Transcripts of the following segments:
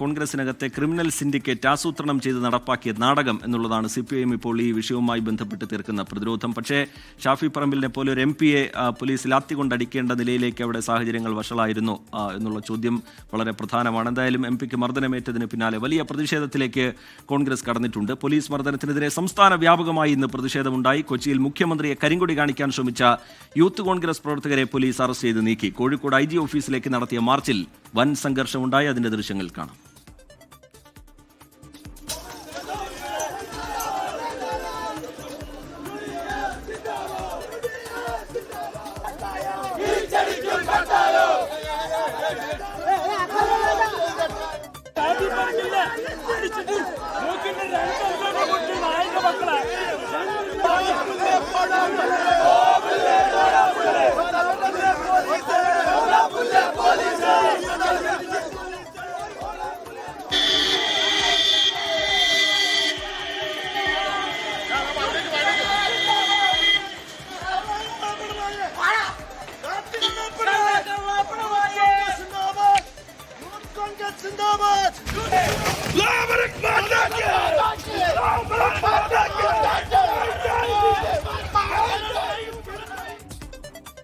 കോൺഗ്രസിനകത്തെ criminal syndicate ആസൂത്രണം ചെയ്ത് നടപ്പാക്കിയ നാടകം എന്നുള്ളതാണ് CPIM ഇപ്പോൾ ഈ വിഷയവുമായി ബന്ധപ്പെട്ട് തീർക്കുന്ന പ്രതിരോധം. പക്ഷേ ഷാഫി പറമ്പിലിനെ പോലെ ഒരു MP-യെ പോലീസ് ലാത്തികൊണ്ടടിക്കേണ്ട നിലയിലേക്ക് അവിടെ സാഹചര്യങ്ങൾ വഷളായിരുന്നു എന്നുള്ള ചോദ്യം വളരെ പ്രധാനമാണ്. എന്തായാലും MP-ക്ക് മർദ്ദനമേറ്റതിന് പിന്നാലെ വലിയ പ്രതിഷേധത്തിലേക്ക് കോൺഗ്രസ് കടന്നിട്ടുണ്ട്. പോലീസ് മർദ്ദനത്തിനെതിരെ സംസ്ഥാന വ്യാപകമായി ഇന്ന് പ്രതിഷേധമുണ്ടായി. കൊച്ചിയിൽ മുഖ്യമന്ത്രിയെ കരിങ്കൊടി കാണിക്കാൻ ശ്രമിച്ച യൂത്ത് കോൺഗ്രസ് പ്രവർത്തകരെ പോലീസ് അറസ്റ്റ് ചെയ്ത് നീക്കി. കോഴിക്കോട് IG ഓഫീസിലേക്ക് നടത്തിയ മാർച്ചിൽ വൻ സംഘർഷമുണ്ടായി. അതിന്റെ ദൃശ്യങ്ങൾ കാണാം.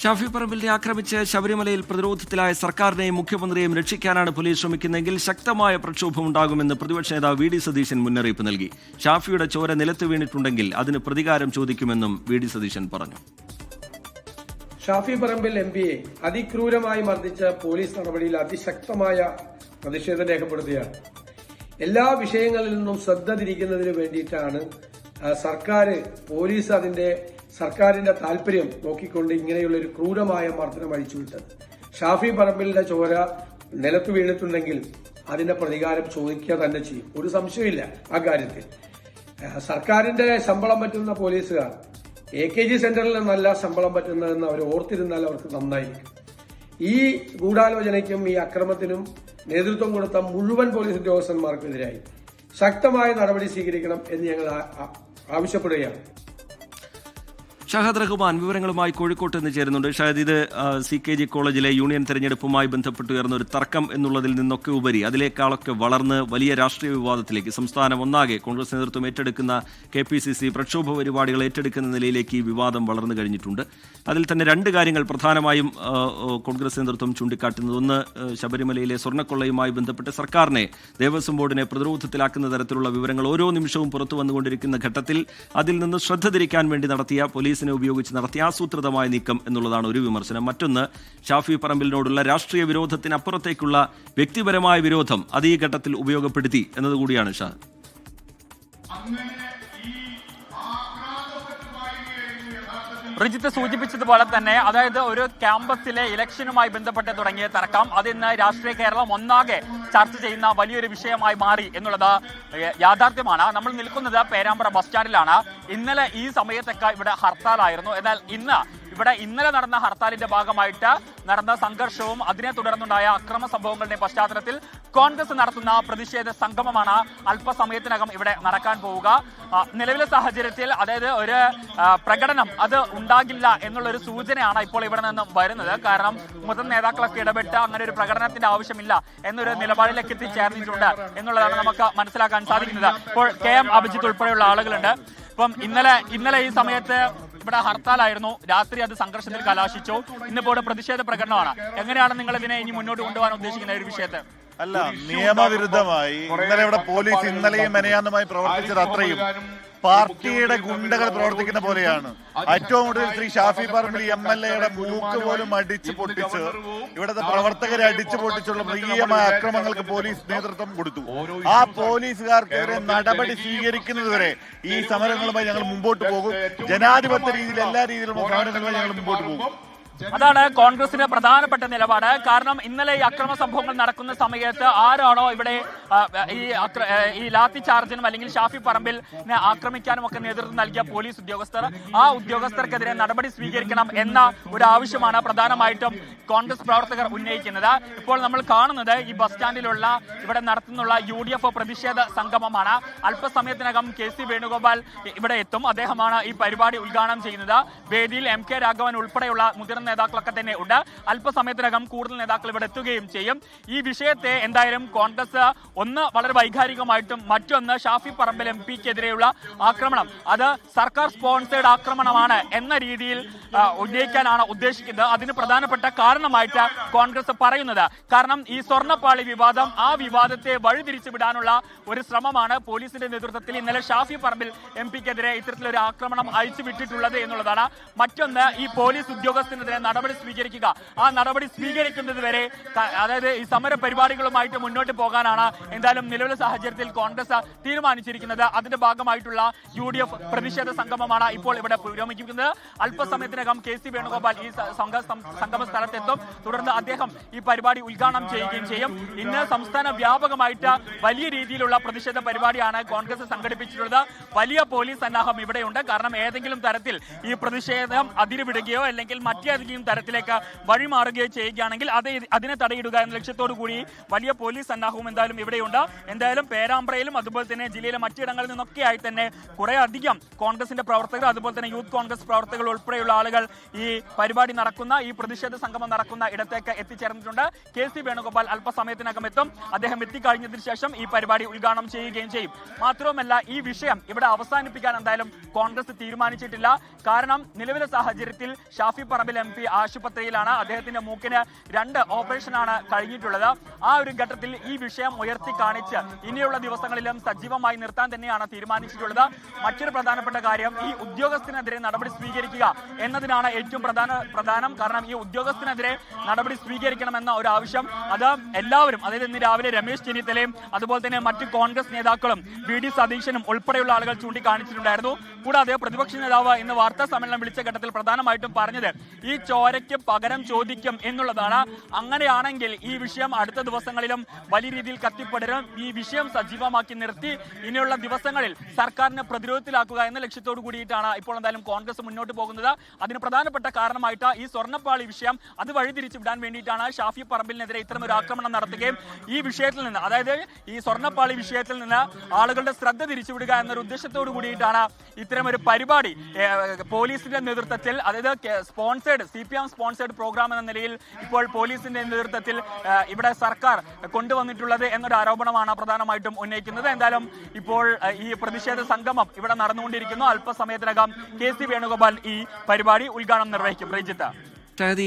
ഷാഫി പറമ്പിലിനെ ആക്രമിച്ച് ശബരിമലയിൽ പ്രതിരോധത്തിലായ സർക്കാരിനെയും മുഖ്യമന്ത്രിയെയും രക്ഷിക്കാനാണ് പോലീസ് ശ്രമിക്കുന്നതെങ്കിൽ ശക്തമായ പ്രക്ഷോഭമുണ്ടാകുമെന്ന് പ്രതിപക്ഷ നേതാവ് VD സതീശൻ മുന്നറിയിപ്പ് നൽകി. ഷാഫിയുടെ ചോര നിലത്ത് വീണിട്ടുണ്ടെങ്കിൽ അതിന് പ്രതികാരം ചോദിക്കുമെന്നും VD സതീശൻ പറഞ്ഞു. ഷാഫി പറമ്പിൽ MP-യെ അതിക്രൂരമായി മർദ്ദിച്ച പോലീസ് നടപടിയിൽ അതിശക്തമായ പ്രതിഷേധം രേഖപ്പെടുത്തുകയാണ്. എല്ലാ വിഷയങ്ങളിൽ നിന്നും ശ്രദ്ധ തിരിക്കുന്നതിന് വേണ്ടിയിട്ടാണ് പോലീസ് സർക്കാരിന്റെ താല്പര്യം നോക്കിക്കൊണ്ട് ഇങ്ങനെയുള്ള ഒരു ക്രൂരമായ മർദ്ദനം അഴിച്ചുവിട്ടത്. ഷാഫി പറമ്പിലിന്റെ ചോര നിലത്ത് വീണിട്ടുണ്ടെങ്കിൽ അതിന്റെ പ്രതികാരം ചോദിക്കുക തന്നെ ചെയ്യും. ഒരു സംശയമില്ല ആ കാര്യത്തിൽ. സർക്കാരിന്റെ ശമ്പളം പറ്റുന്ന പോലീസുകാർ AKG സെന്ററിൽ നിന്നല്ല ശമ്പളം പറ്റുന്നതെന്ന് അവർ ഓർത്തിരുന്നാൽ അവർക്ക് നന്നായിരിക്കും. ഈ ഗൂഢാലോചനയ്ക്കും ഈ അക്രമത്തിനും നേതൃത്വം കൊടുത്ത മുഴുവൻ പോലീസ് ഉദ്യോഗസ്ഥന്മാർക്കെതിരായി ശക്തമായ നടപടി സ്വീകരിക്കണം എന്ന് ഞങ്ങൾ ആവശ്യപ്പെടുകയാണ്. ഷഹദ് റഹ്മാൻ വിവരങ്ങളുമായി കോഴിക്കോട്ട് നിന്ന് ചേരുന്നുണ്ട്. ഷഹദ്, ഇത് CKG കോളേജിലെ യൂണിയൻ തെരഞ്ഞെടുപ്പുമായി ബന്ധപ്പെട്ടുയർന്ന ഒരു തർക്കം എന്നുള്ളതിൽ നിന്നൊക്കെ ഉപരി അതിലേക്കാളൊക്കെ വളർന്ന് വലിയ രാഷ്ട്രീയ വിവാദത്തിലേക്ക് സംസ്ഥാനം ഒന്നാകെ കോൺഗ്രസ് നേതൃത്വം ഏറ്റെടുക്കുന്ന KPCC പ്രക്ഷോഭ പരിപാടികൾ ഏറ്റെടുക്കുന്ന നിലയിലേക്ക് ഈ വിവാദം വളർന്നു കഴിഞ്ഞിട്ടുണ്ട്. അതിൽ തന്നെ രണ്ട് കാര്യങ്ങൾ പ്രധാനമായും കോൺഗ്രസ് നേതൃത്വം ചൂണ്ടിക്കാട്ടുന്നത്. ഒന്ന്, ശബരിമലയിലെ സ്വർണ്ണക്കൊള്ളയുമായി ബന്ധപ്പെട്ട് സർക്കാരിനെ, ദേവസ്വം ബോർഡിനെ പ്രതിരോധത്തിലാക്കുന്ന തരത്തിലുള്ള വിവരങ്ങൾ ഓരോ നിമിഷവും പുറത്തു വന്നുകൊണ്ടിരിക്കുന്ന ഘട്ടത്തിൽ അതിൽ നിന്ന് ശ്രദ്ധ തിരിക്കാൻ വേണ്ടി നടത്തിയ പോലീസിനെ ഉപയോഗിച്ച് നടത്തിയ ആസൂത്രിതമായ നീക്കം എന്നുള്ളതാണ് ഒരു വിമർശനം. മറ്റൊന്ന്, ഷാഫി പറമ്പിലിനോടുള്ള രാഷ്ട്രീയ വിരോധത്തിനപ്പുറത്തേക്കുള്ള വ്യക്തിപരമായ വിരോധം അത് ഈ ഘട്ടത്തിൽ ഉപയോഗപ്പെടുത്തി എന്നതുകൂടിയാണ് ഷാ. റിജിത്ത് സൂചിപ്പിച്ചതുപോലെ തന്നെ, അതായത് ഒരു ക്യാമ്പസിലെ ഇലക്ഷനുമായി ബന്ധപ്പെട്ട് തുടങ്ങിയ തർക്കം അതിന്ന് രാഷ്ട്രീയ കേരളം ഒന്നാകെ ചർച്ച ചെയ്യുന്ന വലിയൊരു വിഷയമായി മാറി എന്നുള്ളത് യാഥാർത്ഥ്യമാണ്. നമ്മൾ നിൽക്കുന്നത് പേരാമ്പ്ര ബസ് സ്റ്റാൻഡിലാണ്. ഇന്നലെ ഈ സമയത്തൊക്കെ ഇവിടെ ഹർത്താലായിരുന്നു. എന്നാൽ ഇന്നലെ നടന്ന ഹർത്താലിന്റെ ഭാഗമായിട്ട് നടന്ന സംഘർഷവും അതിനെ തുടർന്നുണ്ടായ അക്രമ സംഭവങ്ങളുടെ പശ്ചാത്തലത്തിൽ കോൺഗ്രസ് നടത്തുന്ന പ്രതിഷേധ സംഗമമാണ് അല്പസമയത്തിനകം ഇവിടെ നടക്കാൻ പോവുക. നിലവിലെ സാഹചര്യത്തിൽ അതായത് ഒരു പ്രകടനം അത് ഉണ്ടാകില്ല എന്നുള്ളൊരു സൂചനയാണ് ഇപ്പോൾ ഇവിടെ നിന്ന് വരുന്നത്. കാരണം മുതിർന്ന നേതാക്കളൊക്കെ ഇടപെട്ട് അങ്ങനെ ഒരു പ്രകടനത്തിന്റെ ആവശ്യമില്ല എന്നൊരു നിലപാടിലേക്ക് എത്തിച്ചേർന്നിട്ടുണ്ട് എന്നുള്ളതാണ് നമുക്ക് മനസ്സിലാക്കാൻ സാധിക്കുന്നത്. ഇപ്പോൾ KM അഭിജിത്ത് ഉൾപ്പെടെയുള്ള ആളുകളുണ്ട്. ഇപ്പം ഇന്നലെ ഈ സമയത്ത് ഇവിടെ ഹർത്താലായിരുന്നു. രാത്രി അത് സംഘർഷത്തിൽ കലാശിച്ചു. ഇന്നിപ്പോൾ പ്രതിഷേധ പ്രകടനമാണ്. എങ്ങനെയാണ് നിങ്ങൾ ഇതിനെ ഇനി മുന്നോട്ട് കൊണ്ടുപോകാൻ ഉദ്ദേശിക്കുന്ന ഒരു വിഷയത്തെ? അല്ല, നിയമവിരുദ്ധമായി ഇന്നലെ ഇവിടെ പോലീസ് ഇന്നലെയും മെനയാന്നുമായി പ്രവർത്തിച്ചത് അത്രയും പാർട്ടിയുടെ ഗുണ്ടകൾ പ്രവർത്തിക്കുന്ന പോലെയാണ്. ഏറ്റവും കൂടുതൽ ശ്രീ ഷാഫി പറമ്പിൽ MLA-യുടെ മൂക്ക് പോലും അടിച്ചു പൊട്ടിച്ച് ഇവിടുത്തെ പ്രവർത്തകരെ അടിച്ചു പൊട്ടിച്ചുള്ള മൃഗീയമായ അക്രമങ്ങൾക്ക് പോലീസ് നേതൃത്വം കൊടുത്തു. ആ പോലീസുകാർക്കെതിരെ നടപടി സ്വീകരിക്കുന്നതുവരെ ഈ സമരങ്ങളുമായി ഞങ്ങൾ മുമ്പോട്ട് പോകും. ജനാധിപത്യ രീതിയിൽ എല്ലാ രീതിയിലുള്ള സമരങ്ങളുമായി ഞങ്ങൾ മുമ്പോട്ട് പോകും. അതാണ് കോൺഗ്രസിന്റെ പ്രധാനപ്പെട്ട നിലപാട്. കാരണം ഇന്നലെ ഈ അക്രമ സംഭവങ്ങൾ നടക്കുന്ന സമയത്ത് ആരാണോ ഇവിടെ ഈ ലാത്തി ചാർജിനും അല്ലെങ്കിൽ ഷാഫി പറമ്പിലിനെ ആക്രമിക്കാനും ഒക്കെ നേതൃത്വം നൽകിയ പോലീസ് ഉദ്യോഗസ്ഥർ, ആ ഉദ്യോഗസ്ഥർക്കെതിരെ നടപടി സ്വീകരിക്കണം എന്ന ഒരു ആവശ്യമാണ് പ്രധാനമായിട്ടും കോൺഗ്രസ് പ്രവർത്തകർ ഉന്നയിക്കുന്നത്. ഇപ്പോൾ നമ്മൾ കാണുന്നത് ഈ ബസ് സ്റ്റാൻഡിലുള്ള ഇവിടെ നടത്തുന്നുള്ള UDF പ്രതിഷേധ സംഗമമാണ്. അല്പസമയത്തിനകം KC വേണുഗോപാൽ ഇവിടെ എത്തും. അദ്ദേഹമാണ് ഈ പരിപാടി ഉദ്ഘാടനം ചെയ്യുന്നത്. വേദിയിൽ MK രാഘവൻ ഉൾപ്പെടെയുള്ള മുതിർന്ന നേതാക്കളൊക്കെ തന്നെ ഉണ്ട്. അല്പസമയത്തിനകം കൂടുതൽ നേതാക്കൾ ഇവിടെ എത്തുകയും ചെയ്യും. ഈ വിഷയത്തെ എന്തായാലും കോൺഗ്രസ് ഒന്ന് വളരെ വൈകാരികമായിട്ടും മറ്റൊന്ന് ഷാഫി പറമ്പിൽ MP-ക്കെതിരെയുള്ള ആക്രമണം അത് സർക്കാർ സ്പോൺസേഡ് ആക്രമണമാണ് എന്ന രീതിയിൽ ഉന്നയിക്കാനാണ് ഉദ്ദേശിക്കുന്നത്. അതിന് പ്രധാനപ്പെട്ട കാരണമായിട്ട് കോൺഗ്രസ് പറയുന്നത് കാരണം ഈ സ്വർണ്ണപ്പാളി വിവാദം ആ വിവാദത്തെ വഴിതിരിച്ചു വിടാനുള്ള ഒരു ശ്രമമാണ് പോലീസിന്റെ നേതൃത്വത്തിൽ ഇന്നലെ ഷാഫി പറമ്പിൽ MP-ക്കെതിരെ ഇത്തരത്തിലൊരു ആക്രമണം അയച്ചുവിട്ടിട്ടുള്ളത് എന്നുള്ളതാണ്. മറ്റൊന്ന് ഈ പോലീസ് ഉദ്യോഗസ്ഥനെതിരെ നടപടി സ്വീകരിക്കുക. ആ നടപടി സ്വീകരിക്കുന്നത് വരെ അതായത് ഈ സമര പരിപാടികളുമായിട്ട് മുന്നോട്ട് പോകാനാണ് എന്തായാലും നിലവിലെ സാഹചര്യത്തിൽ കോൺഗ്രസ് തീരുമാനിച്ചിരിക്കുന്നത്. അതിന്റെ ഭാഗമായിട്ടുള്ള UDF പ്രതിഷേധ സംഗമമാണ് ഇപ്പോൾ ഇവിടെ പുരോഗമിക്കുന്നത്. അല്പസമയത്തിനകം KC വേണുഗോപാൽ ഈ സംഗമ സ്ഥലത്തെത്തും. തുടർന്ന് അദ്ദേഹം ഈ പരിപാടി ഉദ്ഘാടനം ചെയ്യുകയും ചെയ്യും. ഇന്ന് സംസ്ഥാന വ്യാപകമായിട്ട് വലിയ രീതിയിലുള്ള പ്രതിഷേധ പരിപാടിയാണ് കോൺഗ്രസ് സംഘടിപ്പിച്ചിട്ടുള്ളത്. വലിയ പോലീസ് സന്നാഹം ഇവിടെയുണ്ട്. കാരണം ഏതെങ്കിലും തരത്തിൽ ഈ പ്രതിഷേധം അതിരുവിടുകയോ അല്ലെങ്കിൽ മറ്റേതെങ്കിലും തരത്തിലേക്ക് വഴിമാറുകയോ ചെയ്യുകയാണെങ്കിൽ അതിനെ തടയിടുക എന്ന ലക്ഷ്യത്തോടു കൂടി വലിയ പോലീസ് സന്നാഹവും എന്തായാലും ഇവിടെയുണ്ട്. എന്തായാലും പേരാമ്പ്രയിലും അതുപോലെ തന്നെ ജില്ലയിലെ മറ്റിടങ്ങളിൽ നിന്നൊക്കെയായി തന്നെ കുറെ അധികം കോൺഗ്രസിന്റെ പ്രവർത്തകർ അതുപോലെ തന്നെ യൂത്ത് കോൺഗ്രസ് പ്രവർത്തകർ ഉൾപ്പെടെയുള്ള ആളുകൾ ഈ പരിപാടി നടക്കുന്ന ഈ പ്രതിഷേധ സംഗമം നടക്കുന്ന ഇടത്തേക്ക് എത്തിച്ചേർന്നിട്ടുണ്ട്. KC വേണുഗോപാൽ അല്പസമയത്തിനകം എത്തും. അദ്ദേഹം എത്തിക്കഴിഞ്ഞതിന് ശേഷം ഈ പരിപാടി ഉദ്ഘാടനം ചെയ്യുകയും ചെയ്യും. മാത്രവുമല്ല ഈ വിഷയം ഇവിടെ അവസാനിപ്പിക്കാൻ എന്തായാലും കോൺഗ്രസ് തീരുമാനിച്ചിട്ടില്ല. കാരണം നിലവിലെ സാഹചര്യത്തിൽ ഷാഫി പറമ്പിൽ MP ആശുപത്രിയിലാണ്. അദ്ദേഹത്തിന്റെ മൂക്കിന് 2 ഓപ്പറേഷനാണ് കഴിഞ്ഞിട്ടുള്ളത്. ആ ഒരു ഘട്ടത്തിൽ ഈ വിഷയം ഉയർത്തി കാണിച്ച് ഇനിയുള്ള ദിവസങ്ങളിലും സജീവമായി നിർത്താൻ തന്നെയാണ് തീരുമാനിച്ചിട്ടുള്ളത്. മറ്റൊരു പ്രധാനപ്പെട്ട കാര്യം ഈ ഉദ്യോഗസ്ഥനെതിരെ നടപടി സ്വീകരിക്കുക എന്നതിനാണ് ഏറ്റവും പ്രധാനം. കാരണം ഈ ഉദ്യോഗസ്ഥനെതിരെ നടപടി സ്വീകരിക്കണമെന്ന ഒരു ആവശ്യം അത് എല്ലാവരും അതായത് ഇന്ന് രാവിലെ രമേശ് ചെന്നിത്തലയും അതുപോലെ തന്നെ മറ്റ് കോൺഗ്രസ് നേതാക്കളും VD സതീശനും ഉൾപ്പെടെയുള്ള ആളുകൾ ചൂണ്ടിക്കാണിച്ചിട്ടുണ്ടായിരുന്നു. കൂടാതെ പ്രതിപക്ഷ നേതാവ് ഇന്ന് വാർത്താ സമ്മേളനം വിളിച്ച ഘട്ടത്തിൽ പ്രധാനമായിട്ടും പറഞ്ഞത് ഈ ചോരയ്ക്ക് പകരം ചോദിക്കും എന്നുള്ളതാണ്. അങ്ങനെയാണെങ്കിൽ ഈ വിഷയം അടുത്ത ദിവസങ്ങളിലും വലിയ രീതിയിൽ കത്തിപ്പടരും. ഈ വിഷയം സജീവമാക്കി നിർത്തി ഇനിയുള്ള ദിവസങ്ങളിൽ സർക്കാരിനെ പ്രതിരോധത്തിലാക്കുക എന്ന ലക്ഷ്യത്തോടു കൂടിയിട്ടാണ് ഇപ്പോൾ എന്തായാലും കോൺഗ്രസ് മുന്നോട്ട് പോകുന്നത്. അതിന് പ്രധാനപ്പെട്ട കാരണമായിട്ട് ഈ സ്വർണ്ണപ്പാളി വിഷയം അത് വഴിതിരിച്ചു വിടാൻ വേണ്ടിയിട്ടാണ് ഷാഫി പറമ്പിലിനെതിരെ ഇത്തരമൊരു ആക്രമണം നടത്തുകയും ഈ വിഷയത്തിൽ നിന്ന് അതായത് ഈ സ്വർണ്ണപ്പാളി വിഷയത്തിൽ നിന്ന് ആളുകളുടെ ശ്രദ്ധ തിരിച്ചുവിടുക എന്നൊരു ഉദ്ദേശത്തോടു കൂടിയിട്ടാണ് ഇത്തരമൊരു പരിപാടി പോലീസിന്റെ നേതൃത്വത്തിൽ അതായത് CPM സ്പോൺസേഡ് പ്രോഗ്രാം എന്ന നിലയിൽ ഇപ്പോൾ പോലീസിന്റെ നേതൃത്വത്തിൽ ഇവിടെ സർക്കാർ കൊണ്ടുവന്നിട്ടുള്ളത് എന്നൊരു ആരോപണമാണ് പ്രധാനമായിട്ടും ഉന്നയിക്കുന്നത്. എന്തായാലും ഇപ്പോൾ ഈ പ്രതിഷേധ സംഗമം ഇവിടെ നടന്നുകൊണ്ടിരിക്കുന്നു. അല്പസമയത്തിനകം KC വേണുഗോപാൽ ഈ പരിപാടി ഉദ്ഘാടനം നിർവഹിക്കും. രഞ്ജിത്ത്,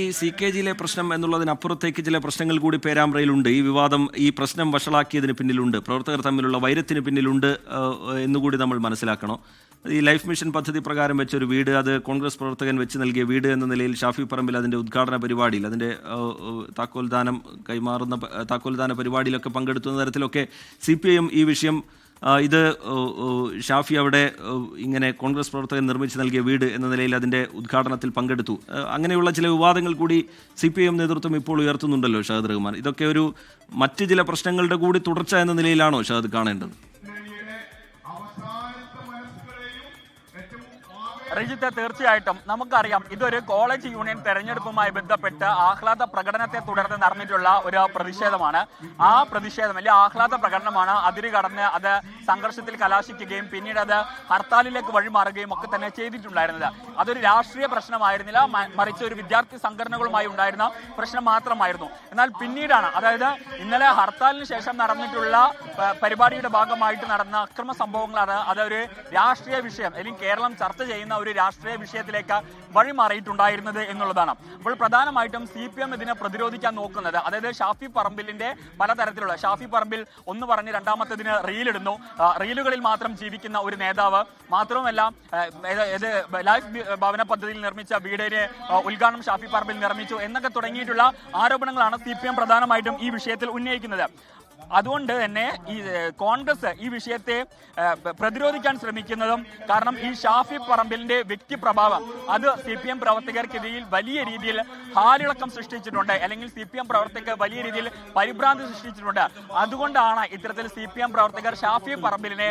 ഈ CKGയിലെ പ്രശ്നം എന്നുള്ളതിനപ്പുറത്തേക്ക് ചില പ്രശ്നങ്ങൾ കൂടി പേരാമ്പ്രയിലുണ്ട്. ഈ വിവാദം ഈ പ്രശ്നം വഷളാക്കിയതിന് പിന്നിലുണ്ട്, പ്രവർത്തകർ തമ്മിലുള്ള വൈരത്തിന് പിന്നിലുണ്ട് എന്നുകൂടി നമ്മൾ മനസ്സിലാക്കണം. ഈ ലൈഫ് മിഷൻ പദ്ധതി പ്രകാരം വെച്ചൊരു വീട്, അത് കോൺഗ്രസ് പ്രവർത്തകൻ വെച്ച് നൽകിയ വീട് എന്ന നിലയിൽ ഷാഫി പറമ്പിൽ അതിൻ്റെ ഉദ്ഘാടന പരിപാടിയിൽ അതിൻ്റെ താക്കോൽദാന പരിപാടിയിലൊക്കെ പങ്കെടുത്തുന്ന തരത്തിലൊക്കെ CPIM ഈ വിഷയം ഇത് ഷാഫി അവിടെ ഇങ്ങനെ കോൺഗ്രസ് പ്രവർത്തകൻ നിർമ്മിച്ച് നൽകിയ വീട് എന്ന നിലയിൽ അതിൻ്റെ ഉദ്ഘാടനത്തിൽ പങ്കെടുത്തു. അങ്ങനെയുള്ള ചില വിവാദങ്ങൾ കൂടി CPIM നേതൃത്വം ഇപ്പോൾ ഉയർത്തുന്നുണ്ടല്ലോ ഷാഹിദ് റഹ്മാൻ. ഇതൊക്കെ ഒരു മറ്റ് ചില പ്രശ്നങ്ങളുടെ കൂടി തുടർച്ച എന്ന നിലയിലാണോ ഷാഹിദ് കാണേണ്ടത്? രഞ്ജിത്ത്, തീർച്ചയായിട്ടും നമുക്കറിയാം ഇതൊരു കോളേജ് യൂണിയൻ തെരഞ്ഞെടുപ്പുമായി ബന്ധപ്പെട്ട് ആഹ്ലാദ പ്രകടനത്തെ തുടർന്ന് നടന്നിട്ടുള്ള ഒരു പ്രതിഷേധമാണ്. ആ പ്രതിഷേധം വലിയ ആഹ്ലാദ പ്രകടനമാണ്. അതിര് കടന്ന് അത് സംഘർഷത്തിൽ കലാശിക്കുകയും പിന്നീട് അത് ഹർത്താലിലേക്ക് വഴിമാറുകയും ഒക്കെ തന്നെ ചെയ്തിട്ടുണ്ടായിരുന്നത്. അതൊരു രാഷ്ട്രീയ പ്രശ്നമായിരുന്നില്ല, മറിച്ച് ഒരു വിദ്യാർത്ഥി സംഘടനകളുമായി ഉണ്ടായിരുന്ന പ്രശ്നം മാത്രമായിരുന്നു. എന്നാൽ പിന്നീടാണ് അതായത് ഇന്നലെ ഹർത്താലിന് ശേഷം നടന്നിട്ടുള്ള പരിപാടിയുടെ ഭാഗമായിട്ട് നടന്ന അക്രമ സംഭവങ്ങളാണ് അതൊരു രാഷ്ട്രീയ വിഷയം അല്ലെങ്കിൽ കേരളം ചർച്ച ചെയ്യുന്ന ഒരു രാഷ്ട്രീയ വിഷയത്തിലേക്ക് വഴിമാറിയിട്ടുണ്ടായിരുന്നത് എന്നുള്ളതാണ്. അപ്പോൾ പ്രധാനമായിട്ടും CPM ഇതിനെ പ്രതിരോധിക്കാൻ നോക്കുന്നത് അതായത് ഷാഫി പറമ്പിലിന്റെ പലതരത്തിലുള്ള ഷാഫി പറമ്പിൽ ഒന്ന് പറഞ്ഞ് രണ്ടാമത്തേതിന് റീലിടുന്നു, റീലുകളിൽ മാത്രം ജീവിക്കുന്ന ഒരു നേതാവ് മാത്രവുമല്ല ലൈഫ് ഭവന പദ്ധതിയിൽ നിർമ്മിച്ച വീടിന് ഉദ്ഘാടനം ഷാഫി പറമ്പിൽ നിർമ്മിച്ചു എന്നൊക്കെ തുടങ്ങിയിട്ടുള്ള ആരോപണങ്ങളാണ് CPM പ്രധാനമായിട്ടും ഈ വിഷയത്തിൽ ഉന്നയിക്കുന്നത്. അതുകൊണ്ട് തന്നെ ഈ കോൺഗ്രസ് ഈ വിഷയത്തെ പ്രതിരോധിക്കാൻ ശ്രമിക്കുന്നതും കാരണം ഈ ഷാഫി പറമ്പിലിന്റെ വ്യക്തിപ്രഭാവം അത് CPM പ്രവർത്തകർക്കിടയിൽ വലിയ രീതിയിൽ ഹാലിളക്കം സൃഷ്ടിച്ചിട്ടുണ്ട്, അല്ലെങ്കിൽ CPM പ്രവർത്തകർ വലിയ രീതിയിൽ പരിഭ്രാന്തി സൃഷ്ടിച്ചിട്ടുണ്ട്. അതുകൊണ്ടാണ് ഇത്തരത്തിൽ CPM പ്രവർത്തകർ ഷാഫി പറമ്പിലിനെ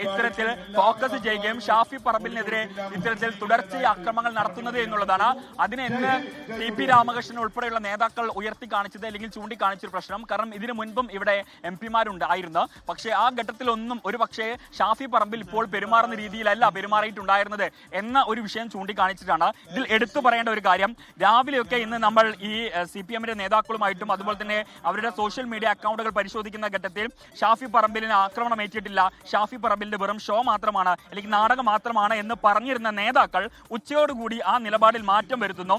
ഇത്തരത്തിൽ ഫോക്കസ് ചെയ്യുകയും ഷാഫി പറമ്പിലിനെതിരെ ഇത്തരത്തിൽ തുടർച്ചയായ ആക്രമണങ്ങൾ നടത്തുന്നത് എന്നുള്ളതാണ്. അതിന് ഇന്ന് TP രാമകൃഷ്ണൻ ഉൾപ്പെടെയുള്ള നേതാക്കൾ ഉയർത്തി കാണിച്ചത് അല്ലെങ്കിൽ ചൂണ്ടിക്കാണിച്ചൊരു പ്രശ്നം. കാരണം ഇതിനു മുൻപും ഇവിടെ MP-മാരുണ്ടായിരുന്നു. പക്ഷേ ആ ഘട്ടത്തിലൊന്നും ഒരു പക്ഷേ ഷാഫി പറമ്പിൽ ഇപ്പോൾ പെരുമാറുന്ന രീതിയിലല്ല പെരുമാറിയിട്ടുണ്ടായിരുന്നത് എന്ന ഒരു വിഷയം ചൂണ്ടിക്കാണിച്ചിട്ടാണ്. ഇതിൽ എടുത്തു പറയേണ്ട ഒരു കാര്യം, രാവിലെയൊക്കെ ഇന്ന് നമ്മൾ ഈ CPM-ന്റെ നേതാക്കളുമായിട്ടും അതുപോലെ തന്നെ അവരുടെ സോഷ്യൽ മീഡിയ അക്കൗണ്ടുകൾ പരിശോധിക്കുന്ന ഘട്ടത്തിൽ ഷാഫി പറമ്പിലിന് ആക്രമണം ഏറ്റിട്ടില്ല, ഷാഫി പറമ്പിലിന്റെ വെറും ഷോ മാത്രമാണ് അല്ലെങ്കിൽ നാടകം മാത്രമാണ് എന്ന് പറഞ്ഞിരുന്ന നേതാക്കൾ ഉച്ചയോടുകൂടി ആ നിലപാടിൽ മാറ്റം വരുത്തുന്നു.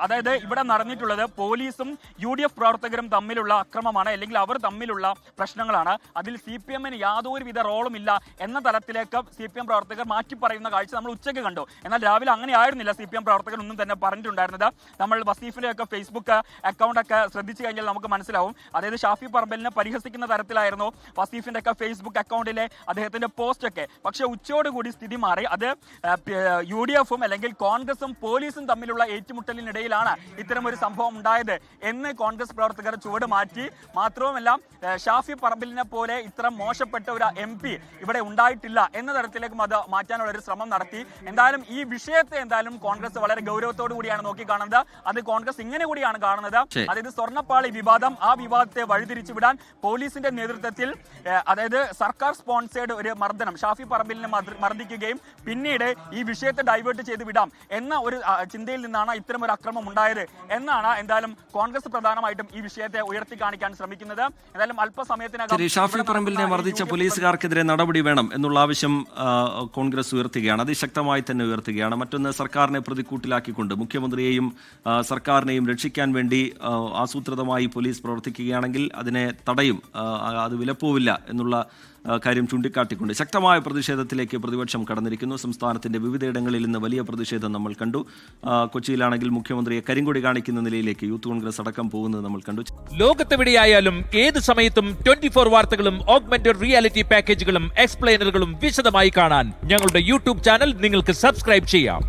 അതായത് ഇവിടെ നടന്നിട്ടുള്ളത് പോലീസും UDF പ്രവർത്തകരും തമ്മിലുള്ള അക്രമമാണ്, അല്ലെങ്കിൽ അവർ തമ്മിലുള്ള പ്രശ്നങ്ങളാണ്, അതിൽ CPM-ന് യാതൊരുവിധ റോളും ഇല്ല എന്ന തലത്തിലേക്ക് CPM പ്രവർത്തകർ മാറ്റി പറയുന്ന കാഴ്ച നമ്മൾ ഉച്ചയ്ക്ക് കണ്ടു. എന്നാൽ രാവിലെ അങ്ങനെ ആയിരുന്നില്ല CPM പ്രവർത്തകർ ഒന്നും തന്നെ പറഞ്ഞിട്ടുണ്ടായിരുന്നത്. നമ്മൾ വസീഫിന്റെ ഒക്കെ ഫേസ്ബുക്ക് അക്കൗണ്ടൊക്കെ ശ്രദ്ധിച്ചു കഴിഞ്ഞാൽ നമുക്ക് മനസ്സിലാവും. അതായത് ഷാഫി പറമ്പിലിനെ പരിഹസിക്കുന്ന തരത്തിലായിരുന്നു വസീഫിന്റെ ഒക്കെ ഫേസ്ബുക്ക് അക്കൗണ്ടിലെ അദ്ദേഹത്തിന്റെ പോസ്റ്റ് ഒക്കെ. പക്ഷെ ഉച്ചയോടുകൂടി സ്ഥിതി മാറി. അത് UDF-ഉം അല്ലെങ്കിൽ കോൺഗ്രസും പോലീസും തമ്മിലുള്ള ഏറ്റുമുട്ടലിനിടയിലാണ് ഇത്തരം ഒരു സംഭവം ഉണ്ടായത് എന്ന് കോൺഗ്രസ് പ്രവർത്തകർ ചുവട് മാറ്റി. മാത്രവുമല്ല ഷാഫി പറമ്പിലിനെ പോലെ ഇത്ര മോശപ്പെട്ട ഒരു MP ഇവിടെ ഉണ്ടായിട്ടില്ല എന്ന തരത്തിലേക്കും അത് മാറ്റാനുള്ള ഒരു ശ്രമം നടത്തി. എന്തായാലും ഈ വിഷയത്തെ എന്തായാലും കോൺഗ്രസ് വളരെ ഗൗരവത്തോടു കൂടിയാണ് നോക്കിക്കാണുന്നത്. അത് കോൺഗ്രസ് ഇങ്ങനെ കൂടിയാണ് കാണുന്നത്. അതായത് സ്വർണ്ണപ്പാളി വിവാദം, ആ വിവാദത്തെ വഴിതിരിച്ചു വിടാൻ പോലീസിന്റെ നേതൃത്വത്തിൽ അതായത് സർക്കാർ സ്പോൺസേഡ് ഒരു മർദ്ദനം ഷാഫി പറമ്പിലിനെ മർദ്ദിക്കുകയും പിന്നീട് ഈ വിഷയത്തെ ഡൈവേർട്ട് ചെയ്ത് വിടാം എന്ന ഒരു ചിന്തയിൽ നിന്നാണ് ഇത്തരം ഒരു അക്രമം ഉണ്ടായത് എന്നാണ് എന്തായാലും കോൺഗ്രസ് പ്രധാനമായിട്ടും ഈ വിഷയത്തെ ഉയർത്തി കാണിക്കാൻ ശ്രമിക്കുന്നത്. എന്തായാലും അല്പസമയത്തിനകം ഷാഫി പറമ്പിലിനെ മർദ്ദിച്ച പോലീസുകാർക്കെതിരെ നടപടി വേണം എന്നുള്ള ആവശ്യം കോൺഗ്രസ് ഉയർത്തുകയാണ്, അതിശക്തമായി തന്നെ ഉയർത്തുകയാണ്. മറ്റൊന്ന്, സർക്കാരിനെ പ്രതിക്കൂട്ടിലാക്കിക്കൊണ്ട് മുഖ്യമന്ത്രിയെയും സർക്കാരിനെയും രക്ഷിക്കാൻ വേണ്ടി ആസൂത്രിതമായി പോലീസ് പ്രവർത്തിക്കുകയാണെങ്കിൽ അതിനെ തടയും, അത് വിലപ്പോവില്ല എന്നുള്ള കാര്യം ചൂണ്ടിക്കാട്ടിക്കൊണ്ട് ശക്തമായ പ്രതിഷേധത്തിലേക്ക് പ്രതിപക്ഷം കടന്നിരിക്കുന്നു. സംസ്ഥാനത്തിന്റെ വിവിധയിടങ്ങളിൽ ഇന്ന് വലിയ പ്രതിഷേധം നമ്മൾ കണ്ടു. കൊച്ചിയിലാണെങ്കിൽ മുഖ്യമന്ത്രിയെ കരിങ്കൊടി കാണിക്കുന്ന നിലയിലേക്ക് യൂത്ത് കോൺഗ്രസ് അടക്കം പോകുന്നത് നമ്മൾ കണ്ടു. ലോകത്തെവിടെയായാലും ഏത് സമയത്തും 24 വാർത്തകളും ഓഗ്മെന്റഡ് റിയാലിറ്റി പാക്കേജുകളും എക്സ്പ്ലെയിനറുകളും വിശദമായി കാണാൻ ഞങ്ങളുടെ YouTube ചാനൽ നിങ്ങൾക്ക് സബ്സ്ക്രൈബ് ചെയ്യാം.